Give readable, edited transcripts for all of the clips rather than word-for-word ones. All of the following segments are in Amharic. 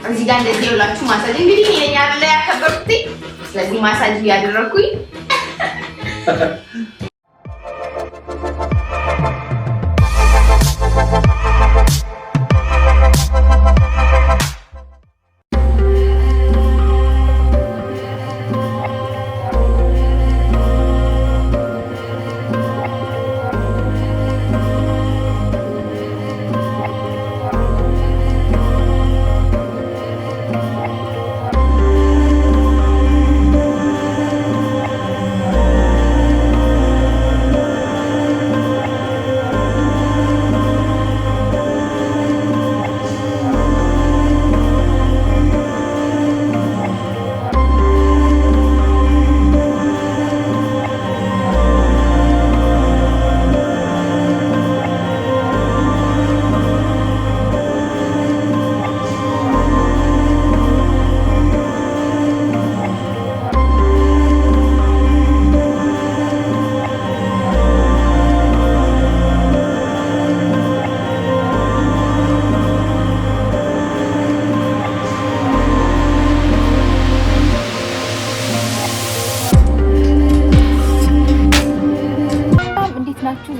እዚህ ጋር እንደዚህ ይውላችሁ ማሳጅ እንግዲህ እኔ ያለ ያከበርኩት ስለዚህ ማሳጅ ያደረኩኝ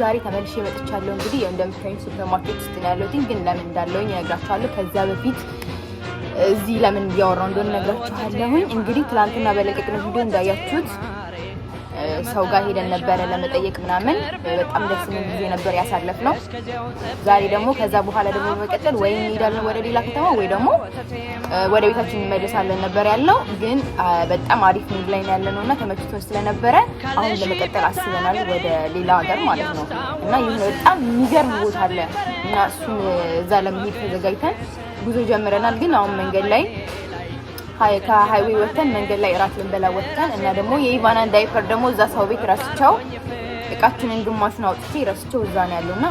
ዛሬ ተመልሼ መጥቻለሁ። እንግዲህ እንደምታዩኝ ሱፐርማርኬት ውስጥ ነው ያለሁት፣ ግን ለምን እንዳለሁኝ እነግራችኋለሁ። ከዛ በፊት እዚህ ለምን እያወራሁ እንደሆነ እነግራችኋለሁ። እንግዲህ ትናንትና በለቀቅነው ቪዲዮ እንዳያችሁት ሰው ጋር ሄደን ነበረ ለመጠየቅ ምናምን በጣም ደስ የሚል ጊዜ ነበር ያሳለፍነው። ዛሬ ደግሞ ከዛ በኋላ ደግሞ በመቀጠል ወይ እንሄዳለን ወደ ሌላ ከተማ ወይ ደግሞ ወደ ቤታችን እንመለሳለን ነበር ያለው። ግን በጣም አሪፍ ሙድ ላይ ነው ያለነውና ተመችቶን ስለነበረ አሁን ለመቀጠል አስበናል ወደ ሌላ ሀገር ማለት ነው። እና ይሄ በጣም የሚገርም ቦታ አለ እና እሱን እዛ ለመሄድ ተዘጋጅተን ጉዞ ጀምረናል። ግን አሁን መንገድ ላይ ከሃይዌይ ወተን መንገድ ላይ እራት ልንበላ ወተን እና ደግሞ የኢቫናን ዳይፐር ደግሞ እዛ ሰው ቤት ረስቸው እቃችንን ግማሹን አውጥቼ ረስቸው እዛ ነው ያለውና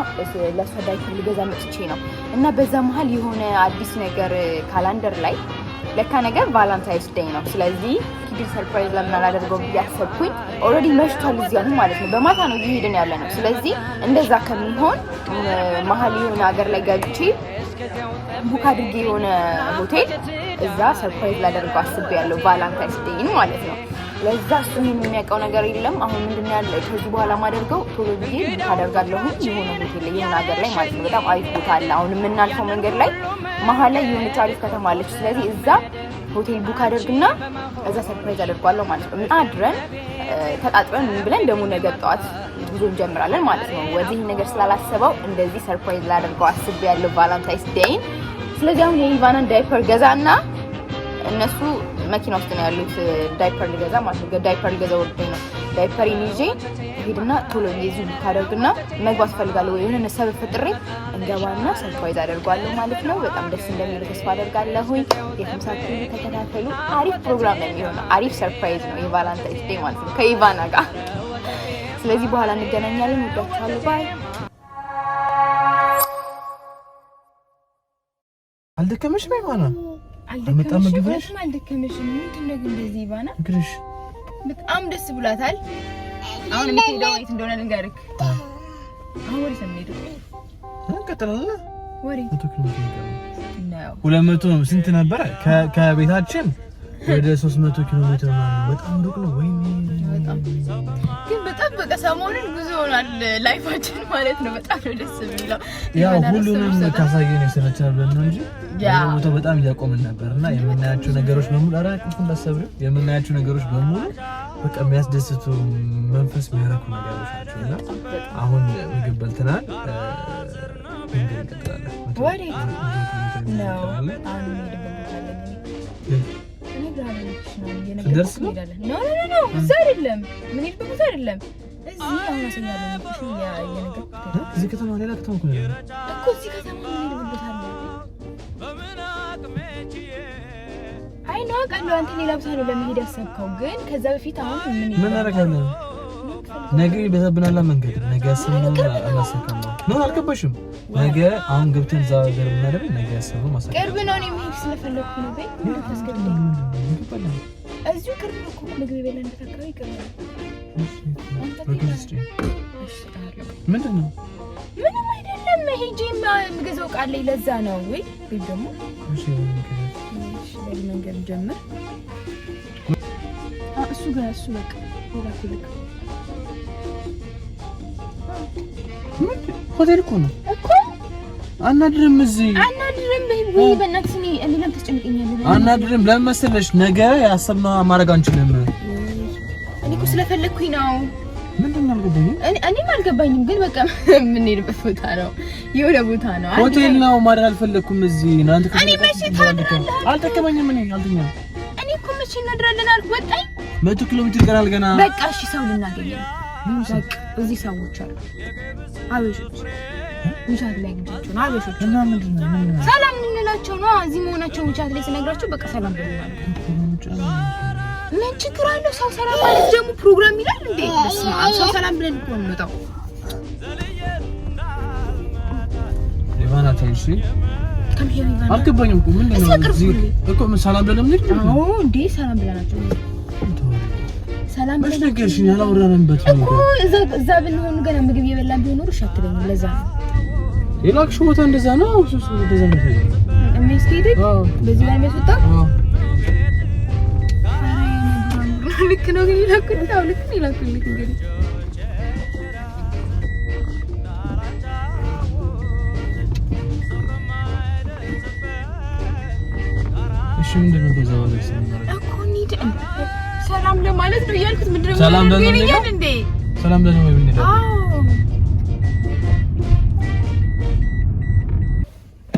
ለሷ ዳይፐር ልገዛ መጥቼ ነው። እና በዛ መሀል የሆነ አዲስ ነገር ካላንደር ላይ ለካ ነገር ቫላንታይንስ ዴይ ነው። ስለዚህ ኪድ ሰርፕራይዝ ለምን አላደርገው ብያሰብኩኝ። ኦልሬዲ መሽቷል እዚያ ነው ማለት ነው፣ በማታ ነው እየሄድን ያለ ነው። ስለዚህ እንደዛ ከሚሆን መሀል የሆነ ሀገር ላይ ገብቼ ቡክ አድርጌ የሆነ ሆቴል እዛ ሰርፕራይዝ ላደርገው አስቤያለሁ፣ ቫላንታይንስ ዴይን ማለት ነው። ለዛ እሱን የሚያውቀው ነገር የለም። አሁን ምንድነው ያለ ከዚህ በኋላ ማደርገው ቶሎ ብዬ ቡክ አደርጋለሁ የሆነ ሆቴል ላይ የሆነ ሀገር ላይ ማለት ነው። በጣም አሪፍ ቦታ አለ። አሁን የምናልፈው መንገድ ላይ መሀል ላይ የሆነች አሪፍ ከተማ አለች። ስለዚህ እዛ ሆቴል ቡክ አደርግና እዛ ሰርፕራይዝ አደርጋለሁ ማለት ነው። አድረን ተጣጥረን ምን ብለን ደግሞ ነገ ጠዋት ጉዞ እንጀምራለን ማለት ነው። ወዲህ ነገር ስላላሰበው እንደዚህ ሰርፕራይዝ ላደርገው አስቤያለሁ ቫላንታይንስ ዴይን። ስለዚህ አሁን የኢቫናን ዳይፐር ገዛና እነሱ መኪና ውስጥ ነው ያሉት ዳይፐር ልገዛ ማለት ነው። ዳይፐር ልገዛ ወርደኝ ነው። ዳይፐሪን ይዤ ሄድና ቶሎ ይዙ ካደርግና መግባት ፈልጋለሁ ወይ የሆነ ሰበብ ፈጥሬ እንገባና ሰርፕራይዝ አደርጋለሁ ማለት ነው። በጣም ደስ እንደሚል ተስፋ አደርጋለሁ። የምሳችሁ ተከታተሉ። አሪፍ ፕሮግራም ነው የሚሆነው። አሪፍ ሰርፕራይዝ ነው የቫላንታይንስ ዴይ ማለት ነው ከኢቫና ጋር። ስለዚህ በኋላ እንገናኛለን። ወዳችኋለሁ። ባይ። አልደከመሽም ኢቫና? አልደከመሽም? አልደከመሽም? ምንድነው ግን እንደዚህ ኢቫና? ግርሽ በጣም ደስ ብሏታል። አሁን የምትሄደው የት እንደሆነ ልንገርክ። አሁን ወደ ሰሜን ሄዱ። እንቀጥላለን። ወሬ 200 ነው። ስንት ነበረ? ከቤታችን ወደ 300 ኪሎ ሜትር ነው። በጣም ሩቅ ነው። ወይኔ ግን በጣም በቃ ሰሞኑን ጉዞ ሆኗል ላይፋችን ማለት ነው። በጣም ነው ደስ የሚለው። ያው ሁሉንም ካሳየን የሰለቸን ብለን ነው እንጂ ቦታው በጣም እያቆምን ነበርና የምናያቸው ነገሮች በሙሉ አራቁን እንዳሰብር የምናያቸው ነገሮች በሙሉ በቃ የሚያስደስቱ መንፈስ የሚያረኩ ነገሮች ናቸውና አሁን ምግብ በልተናል። እንቀጥላለን። ወሬ ነው ደርስ ነው። ኖ እዛ አይደለም። ምን ይልበቁት አይደለም። እዚህ አሁን አሰኛለሁ እዚህ ከተማ ሌላ ከተማ እኮ ነው እኮ እዚህ ከተማ ምን ይልበቁታል? አይ ነው ቀለው አንተ ሌላ ቦታ ነው ለመሄድ ያሰብከው። ግን ከዛ በፊት አሁን ምን አደረጋለሁ? ነገ ይበዛብናል መንገድ። ነገ ያሰብነው አላሰብከም ነው አልገባሽም? ነገ አሁን ገብተን እዛ ሀገር ምናደርግ ነገ ያሰብነው ማሰብ ቅርብ ነው። እኔ መሄድ ስለፈለኩ ነው። በይ ተስከልኝ እዚሁ ቅርብ ነው እኮ ምግብ የበላንበት አካባቢ ቅርብ ነው። ምንድን ነው? ምንም አይደለም። ሄጄ የምገዛው ቃል ላይ ለዛ ነው ወይ ደግሞ ጀምር እሱ ጋር እሱ በቃ ወላኩልክ ሆቴል እኮ ነው እኮ አናድርም እዚህ አናድርም ወይ በእናትህ እኔ ለምን ተጨንቀኛለህ አናድርም ለምን መሰለሽ ነገ ያሰብነው ማድረግ አንችልም እኔ እኮ ስለፈለኩኝ ነው ምንድነው አልገባኝም እኔም አልገባኝም ግን በቃ ምን ሄድበት ቦታ ነው የሆነ ቦታ ነው ሆቴል ነው ማድረግ አልፈለኩም እዚህ ነው አንተ እኔ መቼ ታድራለህ አልተከመኝም እኔ አልተኛም እኔ እኮ መቼ እናድራለን አልኩ ወጣኝ 100 ኪሎ ሜትር ገና አልገና በቃ እሺ ሰው ልናገኝ ነው በቃ እዚህ ሰዎች አሉ አበሾች ውሻት ላይ ግንቻቸው ነው አበሾች እና ምንድነው ሰላም እንላቸው ነው እዚህ መሆናቸው ውሻት ላይ ስነግራቸው በቃ ሰላም ብለናል ምን ችግር አለው ሰው ሰላም ማለት ደግሞ ፕሮግራም ይላል እንዴ በስመ አብ ሰው ሰላም ብለን እኮ ነው የምመጣው ኢቫና ታይሺ ከመሄድ ኢቫና አልገባኝም እኮ ምንድነው እኮ ሰላም ብለን ምን ይላል አዎ እንዴ ሰላም ብለናቸው ሰላም ብለን ነገርሽኝ አላወራንበት ነው እኮ እዛ ብንሆን ገና ምግብ እየበላን ቢሆን ኖር ሻትለኝ ለዛ የላክሽ ቦታ እንደዛ ነው ሱስ እንደዛ ነው የሚስኬድ በዚህ ላይ መስጣ ልክ ነው ግን ይላክልኝ አው ልክ ነው ይላክልኝ እንግዲህ እሺ ምንድነው በዛው ላይ እኮ እንዴ ሰላም ለማለት ነው ያልኩት ምንድነው ሰላም ለምን እንዴ ሰላም ለምን ወይ እንዴ አዎ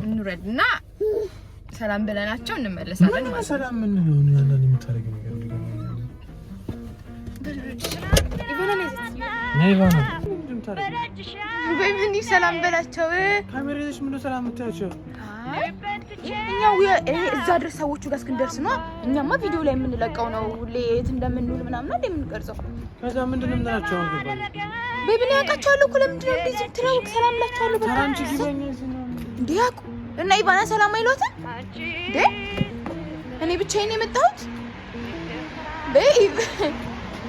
እንውረድና ሰላም ብለናቸው እንመለሳለን ማለት ሰላም ምን ነው ያለን የምታረገው ነገር ነይባና ምን ሰላም በላቸው ካሜራሽ ምን ሰላም ምታያቸው እኛው እዛ ድረስ ሰዎቹ ጋር እስክንደርስ ነው እኛማ ቪዲዮ ላይ የምንለቀው ነው ሁሌ የት እንደምንውል ምናምን አይደል የምንቀርጸው ከዛ ምንድነው ምናቸው አልገባኝ በብን ያውቃቸዋለሁ እኮ ለምንድነው እንደዚህ ትራውቅ ሰላም ላቸዋለሁ በቃ ታራንቺ ጊዜኛ እንዴ ያውቁ እና ኢቫና ሰላም አይሏትም እንዴ እኔ ብቻዬን የመጣሁት በኢቭ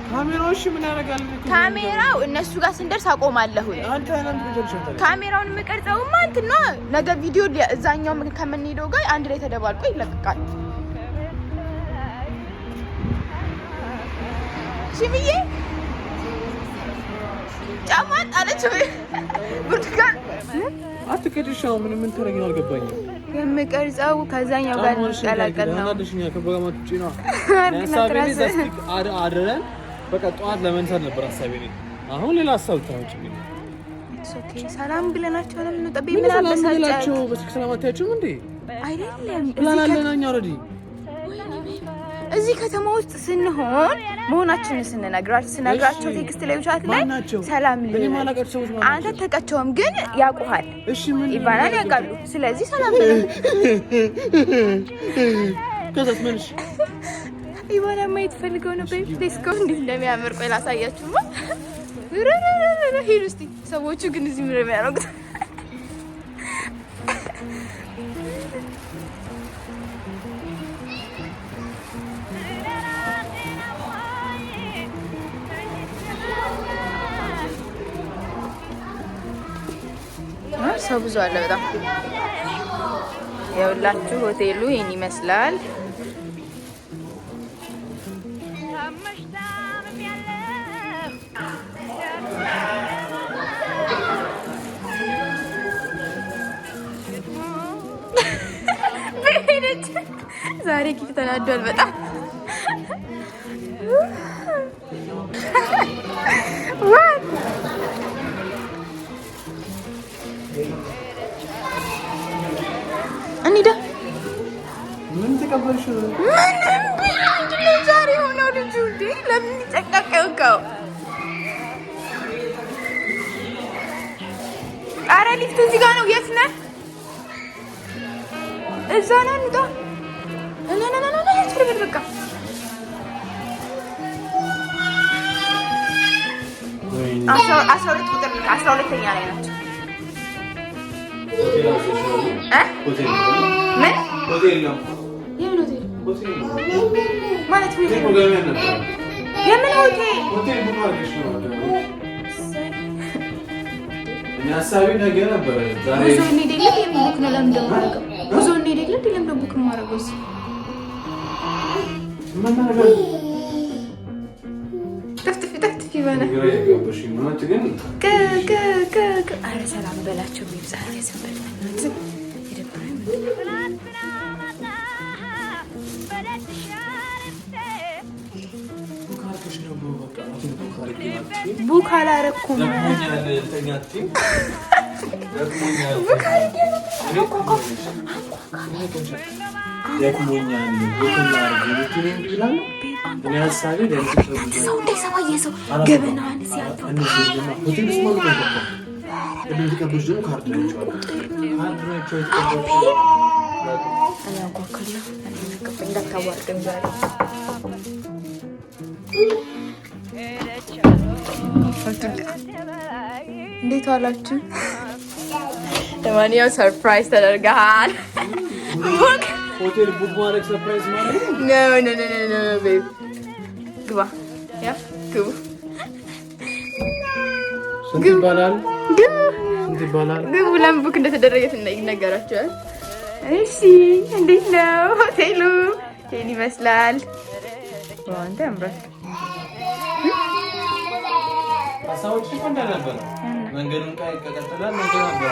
ካሜራውሽ ምን ያደርጋል ካሜራው እነሱ ጋር ስንደርስ አቆማለሁ አንተ አለም ትጀርሻለህ ካሜራውን የምቀርጸውማ እንትና ነገ ቪዲዮ እዛኛው ከምንሄደው ጋር አንድ ላይ ተደባልቆ ይለቀቃል ሲሚዬ ጫማት አለች ብርቱካን አትከድሻው ምን ተረጋግኝ አልገባኝም የምቀርጸው ከዛኛው ጋር እንቀላቀል ነው አናደሽኛ ከበጋማት ውጪ ነው ያሳበኝ ዘስቲክ አድረን በቃ ጧት ለመንሳት ነበር ሐሳቤ ነው አሁን ሌላ ሐሳብ ታውቂኝ ኦኬ ሰላም ብለናቸው ለምን ነው ጠብይ ምን አበሳጫቸው በሰላም አታያችሁም እንዴ አይደለም ፕላን አለናኛ ኦሬዲ እዚህ ከተማ ውስጥ ስንሆን መሆናችንን ስነግራቸው ቴክስት ላይ ቻት ላይ ሰላም አንተ ተቀቸውም ግን ያውቁሃል እሺ ምን ኢቫናን ያውቃሉ ስለዚህ ሰላም ከዛስ ምንሽ ኢቫና ማየት ፈልገው ነው በፕሌስ ኮ እንዴ እንደሚያምር ቆይ ላሳያችሁ ሂዱ እስቲ ሰዎቹ ግን እዚህ ምንም ያደርጉት ሰው ብዙ አለ በጣም ያውላችሁ ሆቴሉ ይሄን ይመስላል ዛሬ ኪት ተናዷል በጣም እንዴ ምን ተቀበልሽ ምንም ዛሬ ሆነው ልጁ እንዴ ለምን ይጨቃቀቀው ኧረ ሊፍት እዚህ ጋር ነው የት ነህ እዛ ነው እንዴ ና ትርብል በቃ ወይ 12 ቁጥር 12ኛ ላይ ናቸው ሆቴል ምን ሆቴል ነው የምን ሆቴል ሆቴል ማለት ሆቴል ፕሮግራም ያነበር የምን ሆቴል ሆቴል ቡካርሽ ነው እኛ ሐሳቤ ነገር ነበር ዛሬ ጉዞ እንሄዳለን የምቡክ ነው ለምን ደሞ አረጋው ጉዞ እንሄዳለን ለምን ደሞ ቡክ ነው አረጋው تفتفي بنا أنا سلام بلاچو بيبزار يسبل بوك على ركوم እንዴት ዋላችሁ? ለማንኛውም ሰርፕራይዝ ተደርገሃል። ቡክ ሆቴል ቡክ ማድረግ ሰርፕራይዝ ማለት ኖ ቤብ ግባ ያ ግቡ ስንት ይባላል? ግቡ ለምን ቡክ እንደተደረገ ይነገራችኋል። እሺ እንዴት ነው ሆቴሉ? ይሄን ይመስላል። ዋንተ ያምራል። አሳውጭ ቆንጆ ነበር። መንገዱን ከቀጠለ መንገዱ ነበር።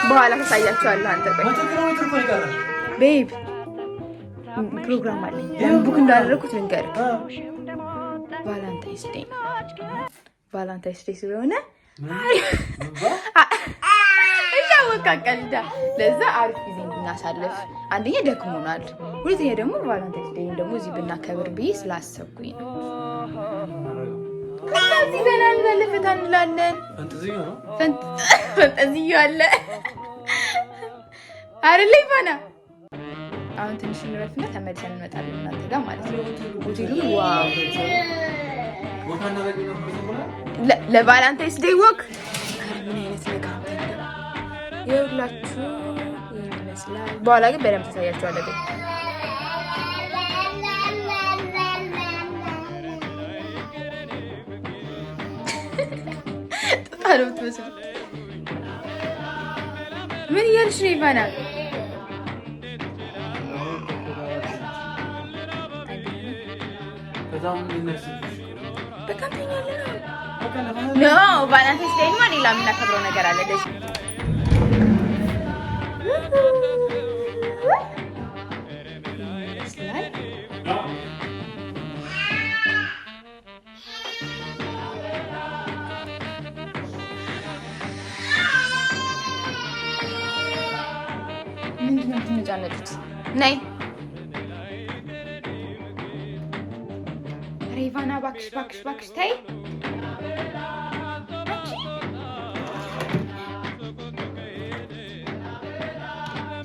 በኋላ ታሳያችኋለሁ። አንተ ቤብ ፕሮግራም አለኝ። ቡክ እንዳደረኩት ልንገርህ። ቫላንታይንስ ዴይ ስለሆነ እያወቃቀልዳ ለዛ አሪፍ ጊዜ እንድናሳልፍ አንደኛ ደክሞናል፣ ሁለተኛ ደግሞ ቫላንታይንስ ዴይ ደግሞ እዚህ ብናከብር ብዬ ስላሰብኩኝ ነው። እዚህ ገና እንበልፍታ እንላለን። ፈንጠዝዮ አለ አይደል? ይባና አሁን ትንሽ እንረፍና ተመልሰን እንመጣለን እናንተ ጋር ማለት ነው። ሆቴሉ ዋው ለቫላንታይንስ ዴይ ወክ ምን አይነት ነገር ይኸውላችሁ ይመስላል። በኋላ ግን በደንብ ታሳያችኋለሁ። ጣሉት መስሎ ምን እያልሽ ነው ይባና? ኖ ቫላንታይንስ ዴይ ማን ሌላ የምናከብረው ነገር አለ ደስ ምንድነው የምትነጫነጩት? ነይ ሬቫና ባክሽ ተይ።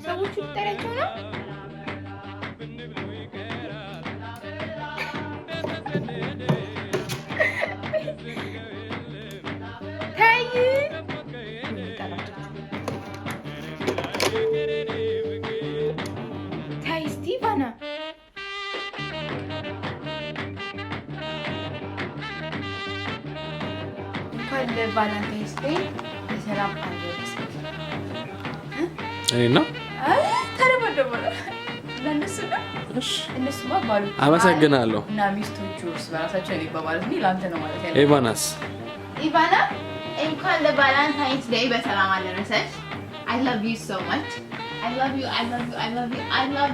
ሰዎቹ ሊጠሪያቸው ነው። ተይ ስቲቫና እንኳን ለቫላንታይንስ ዴይ በሰላም አደረሰን። እኔና እነሱማ ባሉ አመሰግናለሁ እና ሚስቶቹ እርስ በራሳቸው እኔ በማለት ነው ለአንተ ነው ማለት ያለው። ኢቫና እንኳን ለቫላንታይንስ ዴይ በሰላም አደረሰሽ። I love you so much. I love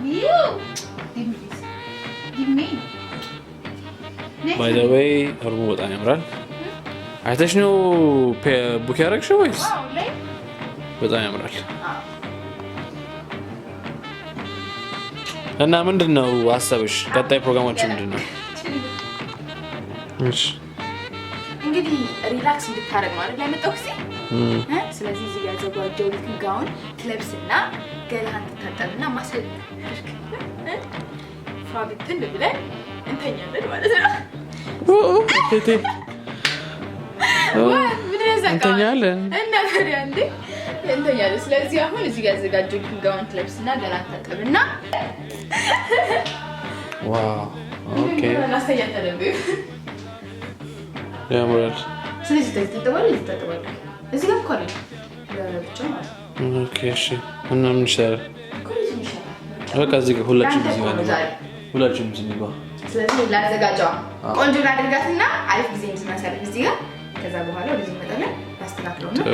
you. Give me. By the way, አርሙ በጣም ያምራል። አይተሽ ነው ቡክ ያደረግሽው ወይስ? በጣም ያምራል። እና ምንድነው ሀሳብሽ? ቀጣይ ፕሮግራማችን ምንድነው? እሺ እንግዲህ ሪላክስ እንድታረግ ማለት ላይ መጣው እዚህ ስለዚህ እዚህ ያዘጋጀው ልክጋውን ትለብስና ገላህን ትታጠብና ማሰል ፋብትን ብለን እንተኛለን ማለት ነው። እንተኛለን እንተኛለን። ስለዚህ አሁን እዚህ ያዘጋጀው ልክጋውን ትለብስና ገላህን ትታጠብና ዋው ኦኬ እናስተያየታለን። ያምራል። ስለዚህ ተጠቅተዋል እዚህ ጋር ኮሪ ለብቻ ማለት ኦኬ እሺ እና ምን ይሻላል? በቃ እዚህ ጋር ሁላችንም እዚህ ጋር ሁላችሁም ዝንባ ስለዚህ ላዘጋጀው ቆንጆ አድርጋትና አሪፍ ጊዜ እንድናሳልፍ እዚህ ጋር ከዛ በኋላ ወደዚህ እንመጣለን አስተካክለው ነው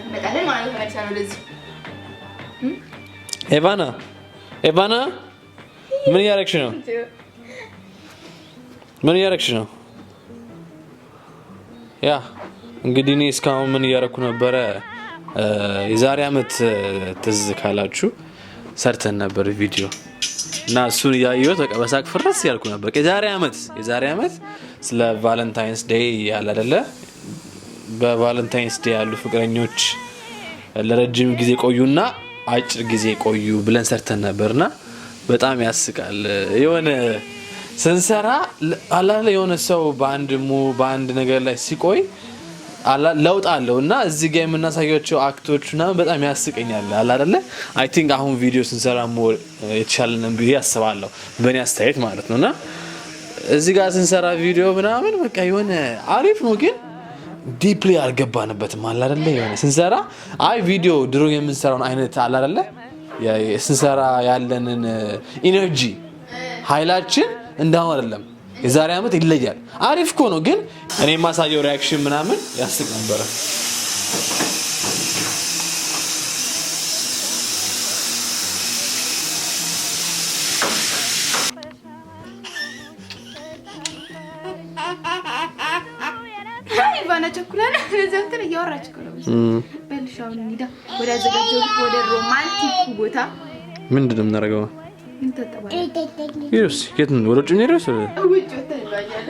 እንመጣለን ማለት ነው ተመልሰን ወደዚህ ኤቫና ምን እያደረግሽ ነው ያ እንግዲህ እኔ እስካሁን ምን እያደረኩ ነበረ የዛሬ አመት ትዝ ካላችሁ ሰርተን ነበር ቪዲዮ እና እሱን ያየሁት በቃ በሳቅ ፍረስ ያልኩ ነበር የዛሬ አመት ስለ ቫለንታይንስ ዴይ ያለ አይደለ በቫለንታይንስ ዴይ ያሉ ፍቅረኞች ለረጅም ጊዜ ቆዩና አጭር ጊዜ ቆዩ ብለን ሰርተን ነበርና በጣም ያስቃል የሆነ ስንሰራ አላለ የሆነ ሰው በአንድ ነገር ላይ ሲቆይ ለውጥ አለውና እዚህ ጋር የምናሳያቸው አክቶችና በጣም ያስቀኛል አይደለ አይ ቲንክ አሁን ቪዲዮ ስንሰራ ሞር የተሻለንም ብዬ አስባለሁ በእኔ አስተያየት ማለት ነውና እዚህ ጋር ስንሰራ ቪዲዮ ምናምን በቃ የሆነ አሪፍ ነው ግን ዲፕሊ አልገባንበትም አይደለ የሆነ ስንሰራ አይ ቪዲዮ ድሮ የምንሰራውን አይነት አይደለ ስንሰራ ያለንን ኢነርጂ ኃይላችን እንዳው አይደለም የዛሬ አመት ይለያል አሪፍ እኮ ነው ግን እኔ ማሳየው ሪአክሽን ምናምን ያስቅ ነበር ኢቫና ቸኩላና ለዘንተር እያወራች እኮ ነው በልሻው እንሂዳ ወደ አዘጋጀው ወደ ሮማንቲክ ቦታ ምንድን ነው የምናደርገው ይሩስ ከትን ወሮጭ ነው ይሩስ ውጭ ተባያለ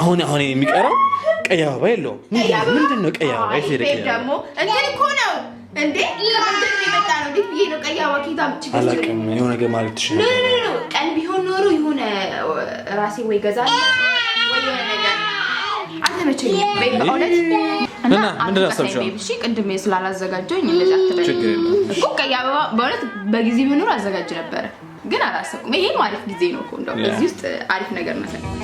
አሁን የሚቀረው ቀይ አበባ የለውም ምንድነው ቀይ አበባ ይሄ ደግሞ እንትን እኮ ነው እንዴ ለምንድን ነው የመጣ ነው ዲት ይሄ ነው ቀይ አበባ ኪታም ችግር አላውቅም የሆነ ነገር ማለት ትችላለህ ቀን ቢሆን ኖሮ የሆነ ራሴ ወይ ገዛለ ወይ የሆነ ነገር አልተመቸኝ በእውነት እና ምንድን ነው አሰብሽው እሺ ቅድም ስላላዘጋጀኝ እንደዛ ተበል እኮ ቀይ አበባ በእውነት በጊዜ መኖር አዘጋጅ ነበር ግን አላሰብኩም ይሄ ማለት ጊዜ ነው እኮ እንደው እዚህ ውስጥ አሪፍ ነገር መሰለኝ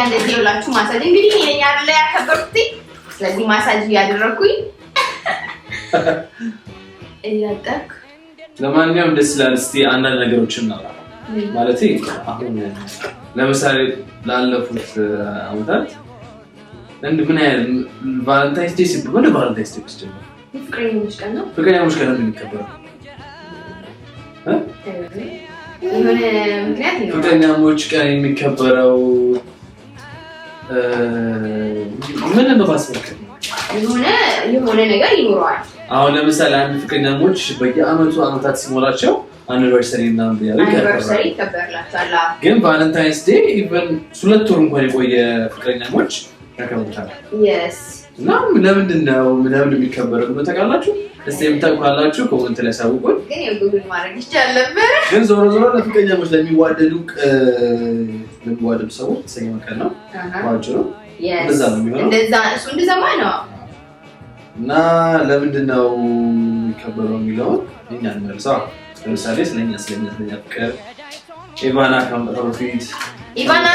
እንደዚህ ብላችሁ ማሳጅ እንግዲህ እኔ ያለ ያከበርኩት ስለዚህ ማሳጅ ያደረኩኝ እያጠቅ ለማንኛውም ደስ ይላል እስቲ አንዳንድ ነገሮችን ነው ማለት አሁን ለምሳሌ ላለፉት አመታት እንደ ምን ያህል ቫለንታይንስ ዴይ ሲባል ቫለንታይንስ ዴይ ሲጀምር ፍቅረኛሞች ቀን ነው ነው የሚከበረው የሆነ ምክንያት ነው ፍቅረኛሞች ቀን የሚከበረው ምን ነው ባስፈልግ የሆነ ነገር ይኖራል አሁን ለምሳሌ አንድ ፍቅረኛሞች በየአመቱ አመታት ሲሞላቸው አንኒቨርሰሪ እና አንኒቨርሰሪ ይከበርላችኋል ግን ቫለንታይንስ ዴይ ኢቭን 2 ወር እንኳን የቆየ ፍቅረኛሞች ያከብሩታል yes እና ለምንድን ነው የሚከበረው ነው ታውቃላችሁ እስቲ የምታውቃላችሁ ኮሜንት ላይ ሳውቁን ግን የጉግል ማድረግ ይቻላል ነበር ግን ዞሮ ለፍቅረኛሞች ለሚዋደዱ ሰዎች ተሰየመ ቀን ነው ዋጅሩ እንደዛ ነው የሚሆነው እንደዛ ማለት ነው እና ለምንድን ነው የሚከበረው የሚለው እኛ እንመልሰው ለምሳሌ ስለኛ ፍቅር ኢቫና ከመጣው በፊት ኢቫና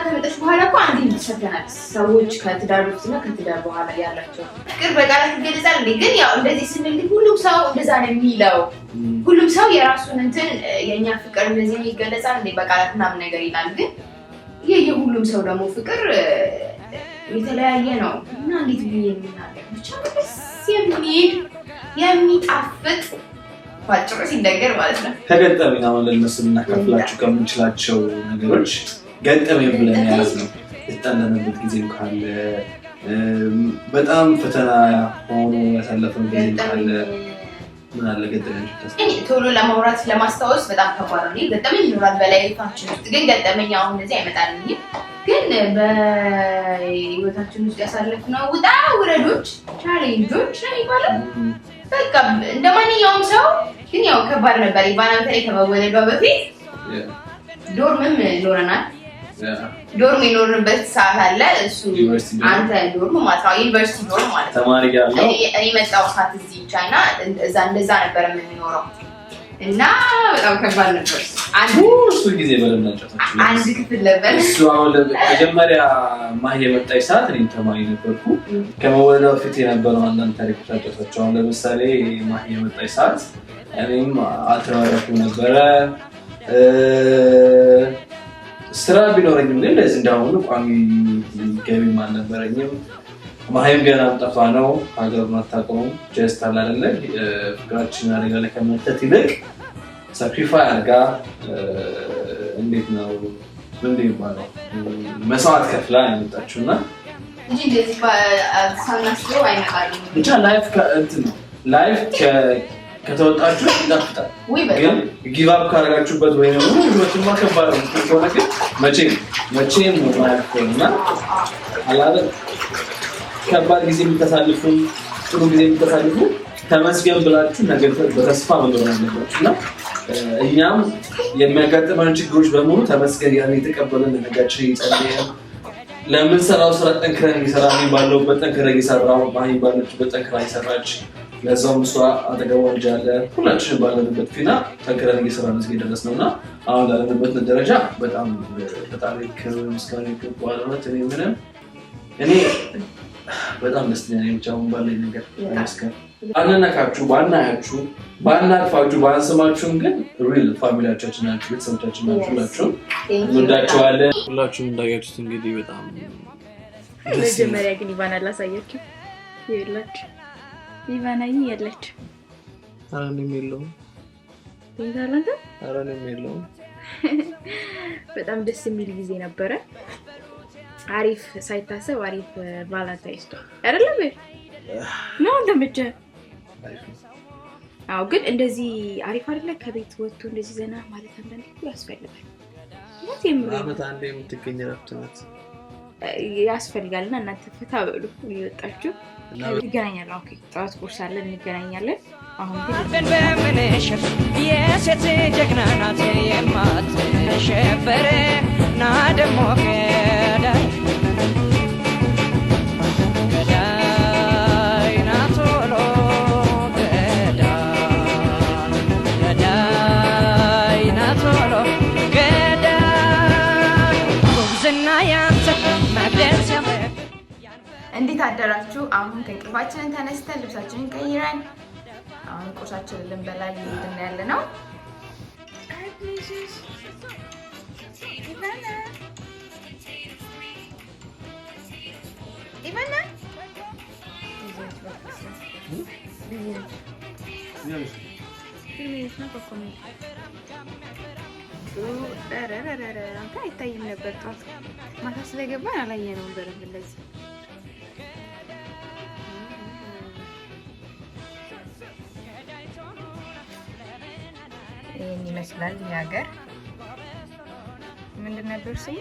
ከመጣች በኋላ እኮ አንድ ይተሰተናል ሰዎች ከትዳር በፊትና ከትዳር በኋላ ያላቸው ፍቅር በቃላት ይገለጻል እንዴ ግን ያው እንደዚህ ስንል ሁሉም ሰው እንደዛ ነው የሚለው ሁሉም ሰው የራሱን እንትን የኛ ፍቅር እንደዚህ ይገለጻል እንዴ በቃላት ምናምን ነገር ይላል ግን የሁሉም ሰው ደግሞ ፍቅር የተለያየ ነው እና እንዴት ብዬ የምናገር ብቻ የሚጣፍጥ ባጭሩ ሲነገር ማለት ነው ከገጠመኝ አሁን ለነሱና እናካፍላችሁ ከምንችላቸው ነገሮች ገጠመኝ ብለን ያዝ ነው የተጣለንበት ጊዜ ካለ በጣም ፈተና ሆኖ ያሳለፈው ጊዜ ካለ ምን አለ ገጠመኝ ቶሎ ለማውራት ለማስታወስ በጣም ከባድ ነው ገጠመኝ ይኖራል በላይፋችን ውስጥ ግን ገጠመኝ አሁን እንደዚህ አይመጣልኝም ግን በህይወታችን ውስጥ ያሳለፍነው ውጣ ውረዶች ቻሌንጆች ነው ይባላል በቃ እንደማንኛውም ሰው ግን ያው ከባድ ነበር ኢቫና በተለይ ከመወለዷ በፊት ዶርምም ኖረናል ዶርም የኖርንበት ሰዓት አለ። እሱ አንተ ዶርም ማለት ነው ዩኒቨርሲቲ ዶርም ማለት ነው። ተማሪ ጋር ነው እኔ መጣሁ ሰዓት እዚህ ቻይና እንደዛ ነበር የምንኖረው እና በጣም ከባድ ነበር። እሱ ጊዜ በለናጨታችሁ አንድ ክፍል ነበር። እሱ አሁን መጀመሪያ ማህ የመጣች ሰዓት እኔም ተማሪ ነበርኩ። ከመወለዷ በፊት የነበረው አንዳንድ ታሪኮች አጫውታቸው። አሁን ለምሳሌ ማህ የመጣች ሰዓት እኔም አልተማረኩም ነበረ። ስራ ቢኖረኝም ግን እንደዚህ እንዳሁኑ ቋሚ ገቢም አልነበረኝም። ማህም ገና ጠፋ ነው ሀገሩን አታውቀውም። ጀስት አለ አይደለ ፍቅራችን አደጋ ላይ ከመተት ይልቅ ሳክሪፋይ አድርጋ እንዴት ነው ምን ይባላል መስዋዕት ከፍላ የመጣችውና እንጂ እንደዚህ ሳናስበው አይመጣልም። ብቻ ላይፍ ከእንትን ነው ላይፍ ከተወጣችሁ ይጣፍጣል። ግን ጊቭ አፕ ካደረጋችሁበት ወይ ነው ሁሉም ከባድ ነው ከሆነ ግን መቼም ነው ማያልፈውና አላለ ከባድ ጊዜ የምታሳልፉ ጥሩ ጊዜ የምታሳልፉ ተመስገን ብላችሁ ነገር በተስፋ መኖር አለባችሁና እኛም የሚያጋጥመን ችግሮች በሙሉ ተመስገን ያን የተቀበለን ነገራችን ይጸልያል። ለምን ሰራው ስራ ጠንክረን ይሰራል ባለውበት ጠንክረን ይሰራው ማይ ባለችበት ጠንክራ ይሰራች ለዛውም እሷ አጠገቧ ልጅ አለ። ሁላችንም ባለንበት ፊና ጠንክረን እየሰራን እዚህ ደረስነውና አሁን ላለንበት ደረጃ በጣም ምስጋና ይገባዋል። እኔ በጣም ደስተኛ ነኝ። ብቻ አሁን ባለኝ ነገር ተመስገን። አንነካችሁ ባናያችሁ ባናቅፋችሁ ባንስማችሁም ግን ሪል ፋሚሊያችን ናችሁ፣ ቤተሰቦቻችን ናችሁ። እንወዳችኋለን። ሁላችሁም እንዳያችሁት እንግዲህ በጣም መጀመሪያ ግን ኢቫና ላሳያችሁ ይላችሁ ኢቫናዬ ያለች አረንም የለውም ይዛላንተ አረንም የለውም። በጣም ደስ የሚል ጊዜ ነበረ። አሪፍ ሳይታሰብ አሪፍ ቫላንታይንስ አይደለም ነው እንደምጀ አው ግን እንደዚህ አሪፍ አይደለ ከቤት ወጥቶ እንደዚህ ዘና ማለት አንዳንዴ ያስፈልጋል። አመት አንዴ የምትገኝ ረፍት ናት ያስፈልጋልና እናንተ ፈታ በሉ ይወጣችሁ እንገናኛለን። ኦኬ ጠዋት ቁርስ አለ እንገናኛለን። አሁን ግን በመነሸፍ የሴት ጀግና ናት የማትሸበር ና ደሞ ገዳይ ናቶሎ ገዳይ ናቶሎ ገዳይ ጉብዝና ያንተ መግደስ እንዴት አደራችሁ? አሁን ከእንቅልፋችንን ተነስተን ልብሳችንን ቀይረን አሁን ቁርሳችንን ልንበላ እየሄድን ያለ ነው። ኢቫና አንተ አይታይም ነበር ጠዋት ማታ ስለገባን አላየነውም በደንብ እንደዚህ ይሄን ይመስላል። የሀገር ምንድን ነበር ስሙ?